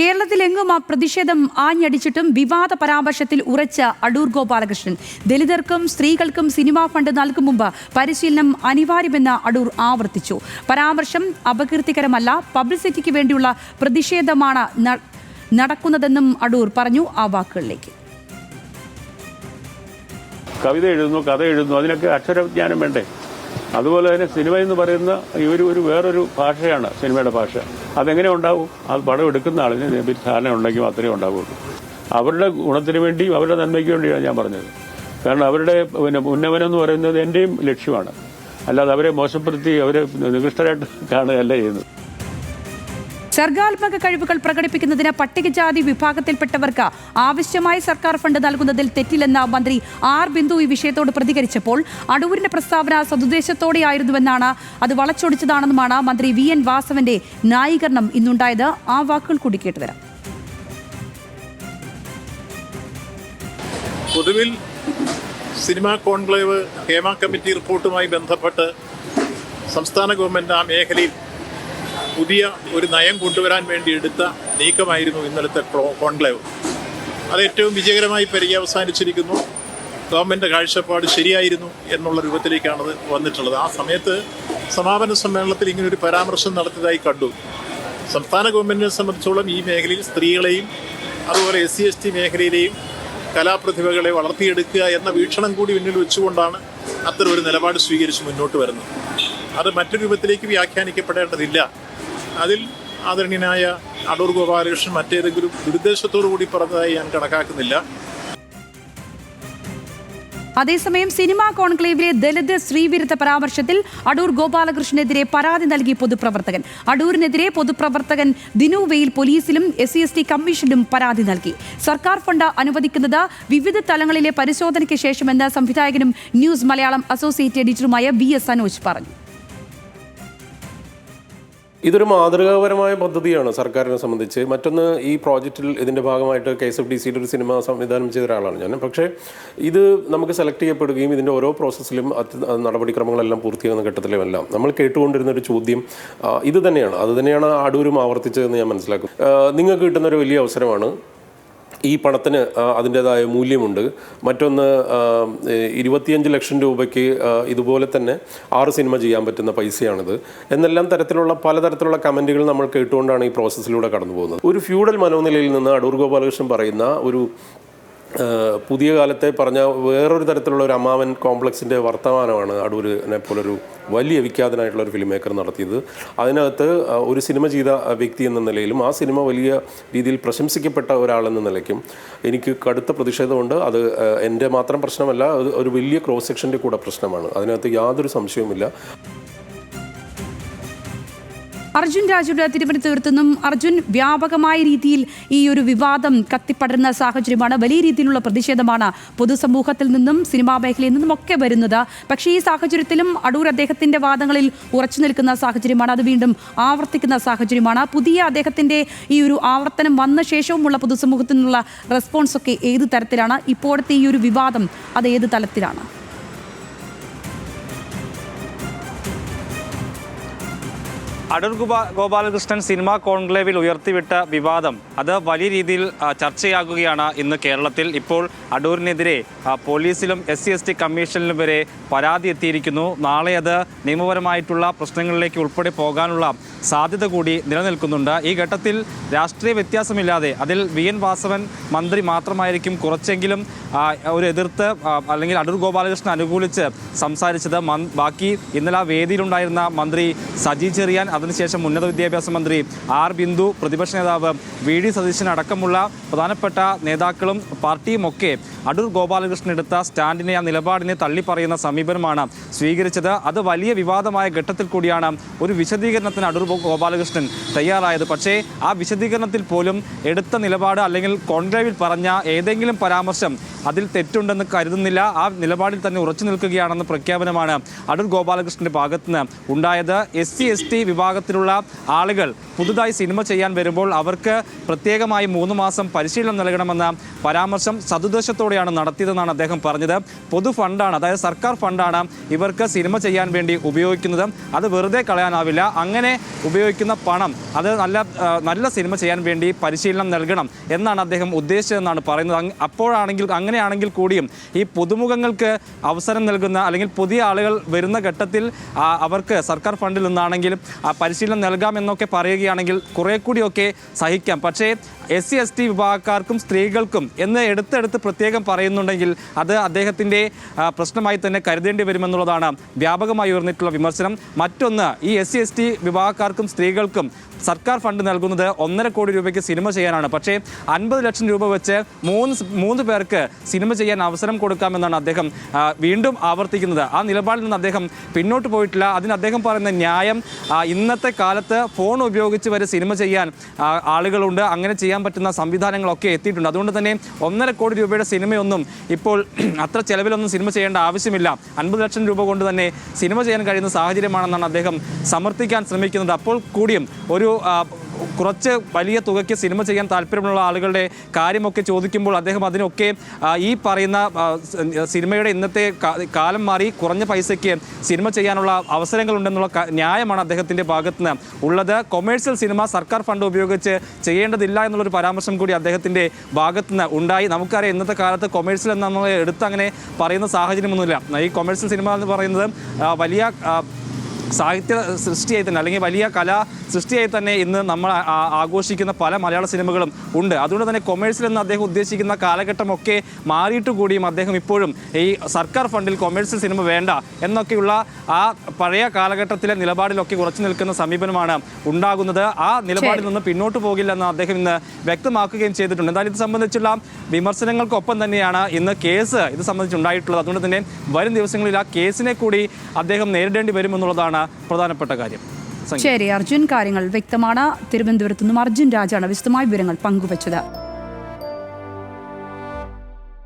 കേരളത്തിലെങ്ങും ആ പ്രതിഷേധം ആഞ്ഞടിച്ചിട്ടും വിവാദ പരാമർശത്തിൽ ഉറച്ച അടൂർ ഗോപാലകൃഷ്ണൻ. ദലിതർക്കും സ്ത്രീകൾക്കും സിനിമാ ഫണ്ട് നൽകും മുമ്പ് പരിശീലനം അനിവാര്യമെന്ന് അടൂർ ആവർത്തിച്ചു. പരാമർശം അപകീർത്തികരമല്ല, പബ്ലിസിറ്റിക്ക് വേണ്ടിയുള്ള പ്രതിഷേധമാണ് നടക്കുന്നതെന്നും അടൂർ പറഞ്ഞു. ആ വാക്കുകളിലേക്ക്. കവിത എഴുതുന്നു, കഥ എഴുതുന്നു, അതിനൊക്കെ അക്ഷരജ്ഞാനം വേണ്ടേ? അതുപോലെ തന്നെ സിനിമ എന്ന് പറയുന്ന ഒരു വേറൊരു ഭാഷയാണ് സിനിമയുടെ ഭാഷ. അതെങ്ങനെ ഉണ്ടാവും? അത് പടം എടുക്കുന്ന ആളിന് ധാരണ ഉണ്ടെങ്കിൽ മാത്രമേ ഉണ്ടാവുള്ളൂ. അവരുടെ ഗുണത്തിന് വേണ്ടിയും അവരുടെ നന്മയ്ക്ക് വേണ്ടിയാണ് ഞാൻ പറഞ്ഞത്. കാരണം അവരുടെ ഉന്നമനം എന്ന് പറയുന്നത് എൻ്റെയും ലക്ഷ്യമാണ്. അല്ലാതെ അവരെ മോശപ്പെടുത്തി അവരെ നികൃഷ്ടരായിട്ട് കാണുകയല്ല ചെയ്യുന്നത്. സർഗാത്മക കഴിവുകൾ പ്രകടിപ്പിക്കുന്നതിന് പട്ടികജാതി വിഭാഗത്തിൽപ്പെട്ടവർക്ക് ആവശ്യമായ സർക്കാർ ഫണ്ട് നൽകുന്നതിൽ തെറ്റില്ലെന്ന മന്ത്രി ആർ ബിന്ദു ഈ വിഷയത്തോട് പ്രതികരിച്ചപ്പോൾ അടൂരിന്റെ പ്രസ്താവന സദുദ്ദേശത്തോടെയായിരുന്നുവെന്നാണ്, അത് വളച്ചൊടിച്ചതാണെന്നുമാണ് മന്ത്രി വി എൻ വാസവന്റെ ന്യായീകരണം ഇന്നുണ്ടായത്. ആ വാക്കുകൾ കൂടി കേട്ടുവരാം. പൊതുവിൽ സിനിമാ കോൺക്ലേവ് ഹേമ കമ്മിറ്റി റിപ്പോർട്ടുമായി ബന്ധപ്പെട്ട് സംസ്ഥാന ഗവൺമെന്റ് ആ മേഖലയിൽ പുതിയ ഒരു നയം കൊണ്ടുവരാൻ വേണ്ടി എടുത്ത നീക്കമായിരുന്നു ഇന്നലത്തെ കോൺക്ലേവ്. അത് ഏറ്റവും വിജയകരമായി പര്യവസാനിച്ചിരിക്കുന്നു. ഗവൺമെൻറ് കാഴ്ചപ്പാട് ശരിയായിരുന്നു എന്നുള്ള രൂപത്തിലേക്കാണത് വന്നിട്ടുള്ളത്. ആ സമയത്ത് സമാപന സമ്മേളനത്തിൽ ഇങ്ങനൊരു പരാമർശം നടത്തിയതായി കണ്ടു. സംസ്ഥാന ഗവൺമെൻറ്റിനെ സംബന്ധിച്ചോളം ഈ മേഖലയിൽ സ്ത്രീകളെയും അതുപോലെ SC/ST മേഖലയിലെയും കലാപ്രതിഭകളെ വളർത്തിയെടുക്കുക എന്ന വീക്ഷണം കൂടി മുന്നിൽ വെച്ചുകൊണ്ടാണ് അത്തരമൊരു നിലപാട് സ്വീകരിച്ച് മുന്നോട്ട് വരുന്നത്. അത് മറ്റൊരു രൂപത്തിലേക്ക് വ്യാഖ്യാനിക്കപ്പെടേണ്ടതില്ല. അതിൽ ആദരണീയനായ അടൂർ ഗോപാലകൃഷ്ണൻ മറ്റേതെങ്കിലും ദുരുദ്ദേശത്തോടു കൂടി പറഞ്ഞതായി ഞാൻ കണക്കാക്കുന്നില്ല. അതേസമയം സിനിമാ കോൺക്ലേവിലെ ദലിത് സ്ത്രീവിരുദ്ധ പരാമർശത്തിൽ അടൂർ ഗോപാലകൃഷ്ണനെതിരെ പരാതി നൽകി പൊതുപ്രവർത്തകൻ. അടൂരിനെതിരെ പൊതുപ്രവർത്തകൻ ദിനു വെയിൽ പോലീസിലും SC/ST കമ്മീഷനിലും പരാതി നൽകി. സർക്കാർ ഫണ്ട് അനുവദിക്കുന്നത് വിവിധ തലങ്ങളിലെ പരിശോധനയ്ക്ക് ശേഷമെന്ന് സംവിധായകനും ന്യൂസ് മലയാളം അസോസിയേറ്റ് എഡിറ്ററുമായ VS സനോജ് പറഞ്ഞു. ഇതൊരു മാതൃകാപരമായ പദ്ധതിയാണ് സർക്കാരിനെ സംബന്ധിച്ച്. മറ്റൊന്ന്, ഈ പ്രോജക്റ്റിൽ ഇതിൻ്റെ ഭാഗമായിട്ട് KSFDCയുടെ ഒരു സിനിമ സംവിധാനം ചെയ്ത ഒരാളാണ് ഞാൻ. പക്ഷേ ഇത് നമുക്ക് സെലക്ട് ചെയ്യപ്പെടുകയും ഇതിൻ്റെ ഓരോ പ്രോസസ്സിലും നടപടിക്രമങ്ങളെല്ലാം പൂർത്തിയാകുന്ന ഘട്ടത്തിലുമെല്ലാം നമ്മൾ കേട്ടുകൊണ്ടിരുന്ന ഒരു ചോദ്യം ഇത് തന്നെയാണ്. അത് തന്നെയാണ് അടൂരും ആവർത്തിച്ചതെന്ന് ഞാൻ മനസ്സിലാക്കും. നിങ്ങൾക്ക് കിട്ടുന്നൊരു വലിയ അവസരമാണ്. ഈ പണത്തിന് അതിൻ്റേതായ മൂല്യമുണ്ട്. മറ്റൊന്ന്, 25 ലക്ഷം രൂപയ്ക്ക് ഇതുപോലെ തന്നെ 6 സിനിമ ചെയ്യാൻ പറ്റുന്ന പൈസയാണിത് എന്നെല്ലാം തരത്തിലുള്ള പലതരത്തിലുള്ള കമൻറ്റുകൾ നമ്മൾ കേട്ടുകൊണ്ടാണ് ഈ പ്രോസസ്സിലൂടെ കടന്നു പോകുന്നത്. ഒരു ഫ്യൂഡൽ മനോനിലയിൽ നിന്ന് അടൂർ ഗോപാലകൃഷ്ണൻ പറയുന്ന ഒരു പുതിയ കാലത്തെ പറഞ്ഞ വേറൊരു തരത്തിലുള്ള ഒരു അമ്മാവൻ കോംപ്ലക്സിൻ്റെ വർത്തമാനമാണ് അടൂരിനെ പോലൊരു വലിയ വിഖ്യാതനായിട്ടുള്ള ഒരു ഫിലിം മേക്കർ നടത്തിയത്. അതിനകത്ത് ഒരു സിനിമ ചെയ്ത വ്യക്തി എന്ന നിലയിലും ആ സിനിമ വലിയ രീതിയിൽ പ്രശംസിക്കപ്പെട്ട ഒരാളെന്ന നിലയ്ക്കും എനിക്ക് കടുത്ത പ്രതിഷേധമുണ്ട്. അത് എൻ്റെ മാത്രം പ്രശ്നമല്ല, ഒരു വലിയ ക്രോസ് സെക്ഷൻ്റെ കൂടെ പ്രശ്നമാണ്. അതിനകത്ത് യാതൊരു സംശയവുമില്ല. അർജുൻ രാജുവിന്റെ തിരുവനന്തപുരത്തു നിന്നും. അർജുൻ, വ്യാപകമായ രീതിയിൽ ഈ ഒരു വിവാദം കത്തിപ്പടരുന്ന സാഹചര്യമാണ്. വലിയ രീതിയിലുള്ള പ്രതിഷേധമാണ് പൊതുസമൂഹത്തിൽ നിന്നും സിനിമാ മേഖലയിൽ നിന്നും ഒക്കെ വരുന്നത്. പക്ഷേ ഈ സാഹചര്യത്തിലും അടൂർ അദ്ദേഹത്തിന്റെ വാദങ്ങളിൽ ഉറച്ചു നിൽക്കുന്ന സാഹചര്യമാണ്. അത് വീണ്ടും ആവർത്തിക്കുന്ന സാഹചര്യമാണ്. പുതിയ അദ്ദേഹത്തിന്റെ ഈ ഒരു ആവർത്തനം വന്ന ശേഷവുമുള്ള പൊതുസമൂഹത്തിൽ നിന്നുള്ള റെസ്പോൺസ് ഒക്കെ ഏത് തരത്തിലാണ്? ഇപ്പോഴത്തെ ഈ ഒരു വിവാദം അത് ഏത് തലത്തിലാണ്? അടൂർ ഗോപാലകൃഷ്ണൻ സിനിമാ കോൺക്ലേവിൽ ഉയർത്തിവിട്ട വിവാദം അത് വലിയ രീതിയിൽ ചർച്ചയാകുകയാണ് ഇന്ന് കേരളത്തിൽ. ഇപ്പോൾ അടൂരിനെതിരെ പോലീസിലും SC/ST കമ്മീഷനിലും വരെ പരാതി എത്തിയിരിക്കുന്നു. നാളെ അത് നിയമപരമായിട്ടുള്ള പ്രശ്നങ്ങളിലേക്ക് ഉൾപ്പെടെ പോകാനുള്ള സാധ്യത കൂടി നിലനിൽക്കുന്നുണ്ട്. ഈ ഘട്ടത്തിൽ രാഷ്ട്രീയ വ്യത്യാസമില്ലാതെ അതിൽ VN വാസവൻ മന്ത്രി മാത്രമായിരിക്കും കുറച്ചെങ്കിലും ഒരു എതിർത്ത് അല്ലെങ്കിൽ അടൂർ ഗോപാലകൃഷ്ണൻ അനുകൂലിച്ച് സംസാരിച്ചത്. ബാക്കി ഇന്നലെ ആ വേദിയിലുണ്ടായിരുന്ന മന്ത്രി സജി ചെറിയാൻ, അതിനുശേഷം ഉന്നത വിദ്യാഭ്യാസ മന്ത്രി ആർ ബിന്ദു, പ്രതിപക്ഷ നേതാവ് VD സതീശൻ അടക്കമുള്ള പ്രധാനപ്പെട്ട നേതാക്കളും പാർട്ടിയും ഒക്കെ അടൂർ ഗോപാലകൃഷ്ണൻ എടുത്ത സ്റ്റാൻഡിനെ, ആ നിലപാടിനെ തള്ളിപ്പറയുന്ന സമീപനമാണ് സ്വീകരിച്ചത്. അത് വലിയ വിവാദമായ ഘട്ടത്തിൽ കൂടിയാണ് ഒരു വിശദീകരണത്തിന് അടൂർ ഗോപാലകൃഷ്ണൻ തയ്യാറായത്. പക്ഷേ ആ വിശദീകരണത്തിൽ പോലും എടുത്ത നിലപാട് അല്ലെങ്കിൽ കോൺക്ലേവിൽ പറഞ്ഞ ഏതെങ്കിലും പരാമർശം അതിൽ തെറ്റുണ്ടെന്ന് കരുതുന്നില്ല. ആ നിലപാടിൽ തന്നെ ഉറച്ചു നിൽക്കുകയാണെന്ന പ്രഖ്യാപനമാണ് അടൂർ ഗോപാലകൃഷ്ണന്റെ ഭാഗത്തുനിന്ന് ഉണ്ടായത്. SC/ST വിഭാഗത്തിലുള്ള ആളുകൾ പുതുതായി സിനിമ ചെയ്യാൻ വരുമ്പോൾ അവർക്ക് പ്രത്യേകമായി 3 മാസം പരിശീലനം നൽകണമെന്ന പരാമർശം സദുദ്ദേശത്തോടെയാണ് നടത്തിയതെന്നാണ് അദ്ദേഹം പറഞ്ഞത്. പൊതു ഫണ്ടാണ്, അതായത് സർക്കാർ ഫണ്ടാണ് ഇവർക്ക് സിനിമ ചെയ്യാൻ വേണ്ടി ഉപയോഗിക്കുന്നത്. അത് വെറുതെ കളയാനാവില്ല. അങ്ങനെ ഉപയോഗിക്കുന്ന പണം അത് നല്ല സിനിമ ചെയ്യാൻ വേണ്ടി പരിശീലനം നൽകണം എന്നാണ് അദ്ദേഹം ഉദ്ദേശിച്ചതെന്നാണ് പറയുന്നത്. അങ്ങനെയാണെങ്കിൽ കൂടിയും ഈ പുതുമുഖങ്ങൾക്ക് അവസരം നൽകുന്ന അല്ലെങ്കിൽ പുതിയ ആളുകൾ വരുന്ന ഘട്ടത്തിൽ അവർക്ക് സർക്കാർ ഫണ്ടിൽ നിന്നാണെങ്കിലും പരിശീലനം നൽകാമെന്നൊക്കെ പറയുകയാണെങ്കിൽ കുറേ കൂടിയൊക്കെ സഹിക്കാം. പക്ഷേ SC/ST വിഭാഗക്കാർക്കും സ്ത്രീകൾക്കും എന്ന് എടുത്തെടുത്ത് പ്രത്യേകം പറയുന്നുണ്ടെങ്കിൽ അത് അദ്ദേഹത്തിൻ്റെ പ്രശ്നമായി തന്നെ കരുതേണ്ടി വരുമെന്നുള്ളതാണ് വ്യാപകമായി ഉയർന്നിട്ടുള്ള വിമർശനം. മറ്റൊന്ന്, ഈ SC/ST വിഭാഗക്കാർക്കും സ്ത്രീകൾക്കും സർക്കാർ ഫണ്ട് നൽകുന്നത് 1.5 കോടി രൂപയ്ക്ക് സിനിമ ചെയ്യാനാണ്. പക്ഷേ 50 ലക്ഷം രൂപ വെച്ച് മൂന്ന് പേർക്ക് സിനിമ ചെയ്യാൻ അവസരം കൊടുക്കാമെന്നാണ് അദ്ദേഹം വീണ്ടും ആവർത്തിക്കുന്നത്. ആ നിലപാടിൽ നിന്ന് അദ്ദേഹം പിന്നോട്ട് പോയിട്ടില്ല. അതിന് അദ്ദേഹം പറയുന്ന ന്യായം, ഇന്നത്തെ കാലത്ത് ഫോൺ ഉപയോഗിച്ച് വരെ സിനിമ ചെയ്യാൻ ആളുകളുണ്ട്, അങ്ങനെ ചെയ്യാൻ പറ്റുന്ന സംവിധാനങ്ങളൊക്കെ എത്തിയിട്ടുണ്ട്. അതുകൊണ്ട് തന്നെ 1.5 കോടി രൂപയുടെ സിനിമയൊന്നും ഇപ്പോൾ അത്ര ചെലവിലൊന്നും സിനിമ ചെയ്യേണ്ട ആവശ്യമില്ല, 50 ലക്ഷം രൂപ കൊണ്ട് തന്നെ സിനിമ ചെയ്യാൻ കഴിയുന്ന സാഹചര്യമാണെന്നാണ് അദ്ദേഹം സമർത്ഥിക്കാൻ ശ്രമിക്കുന്നത്. അപ്പോൾ കൂടിയും ഒരു കുറച്ച് വലിയ തുകയ്ക്ക് സിനിമ ചെയ്യാൻ താല്പര്യമുള്ള ആളുകളുടെ കാര്യമൊക്കെ ചോദിക്കുമ്പോൾ അദ്ദേഹം അതിനൊക്കെ ഈ പറയുന്ന സിനിമയുടെ ഇന്നത്തെ കാലം മാറി കുറഞ്ഞ പൈസയ്ക്ക് സിനിമ ചെയ്യാനുള്ള അവസരങ്ങളുണ്ടെന്നുള്ള ന്യായമാണ് അദ്ദേഹത്തിൻ്റെ ഭാഗത്ത് നിന്ന് ഉള്ളത്. കൊമേഴ്സ്യൽ സിനിമ സർക്കാർ ഫണ്ട് ഉപയോഗിച്ച് ചെയ്യേണ്ടതില്ല എന്നുള്ളൊരു പരാമർശം കൂടി അദ്ദേഹത്തിൻ്റെ ഭാഗത്ത് നിന്ന് ഉണ്ടായി. നമുക്കറിയാം ഇന്നത്തെ കാലത്ത് കൊമേഴ്സ്യൽ എന്ന് നമ്മൾ അങ്ങനെ പറയുന്ന സാഹചര്യമൊന്നുമില്ല. ഈ കൊമേഴ്സ്യൽ സിനിമ എന്ന് പറയുന്നത് വലിയ സാഹിത്യ സൃഷ്ടിയായി തന്നെ അല്ലെങ്കിൽ വലിയ കലാ സൃഷ്ടിയായി തന്നെ ഇന്ന് നമ്മൾ ആഘോഷിക്കുന്ന പല മലയാള സിനിമകളും ഉണ്ട്. അതുകൊണ്ട് തന്നെ കൊമേഴ്സ്യൽ എന്ന് അദ്ദേഹം ഉദ്ദേശിക്കുന്ന കാലഘട്ടമൊക്കെ മാറിയിട്ട് കൂടിയും അദ്ദേഹം ഇപ്പോഴും ഈ സർക്കാർ ഫണ്ടിൽ കൊമേഴ്സ്യൽ സിനിമ വേണ്ട എന്നൊക്കെയുള്ള ആ പഴയ കാലഘട്ടത്തിലെ നിലപാടിലൊക്കെ ഉറച്ചു നിൽക്കുന്ന സമീപനമാണ് ഉണ്ടാകുന്നത്. ആ നിലപാടിൽ നിന്ന് പിന്നോട്ട് പോകില്ലെന്ന് അദ്ദേഹം ഇന്ന് വ്യക്തമാക്കുകയും ചെയ്തിട്ടുണ്ട്. എന്തായാലും ഇത് സംബന്ധിച്ചുള്ള വിമർശനങ്ങൾക്കൊപ്പം തന്നെയാണ് ഇന്ന് കേസ് ഇത് സംബന്ധിച്ചുണ്ടായിട്ടുള്ളത്. അതുകൊണ്ട് തന്നെ വരും ദിവസങ്ങളിൽ ആ കേസിനെ കൂടി അദ്ദേഹം നേരിടേണ്ടി വരുമെന്നുള്ളതാണ് പ്രധാനപ്പെട്ട കാര്യം. ശരി അർജുൻ, കാര്യങ്ങൾ വ്യക്തമാണ്. തിരുവനന്തപുരത്ത് നിന്നും അർജുൻ രാജാണ് വിശദമായ വിവരങ്ങൾ പങ്കുവച്ചത്.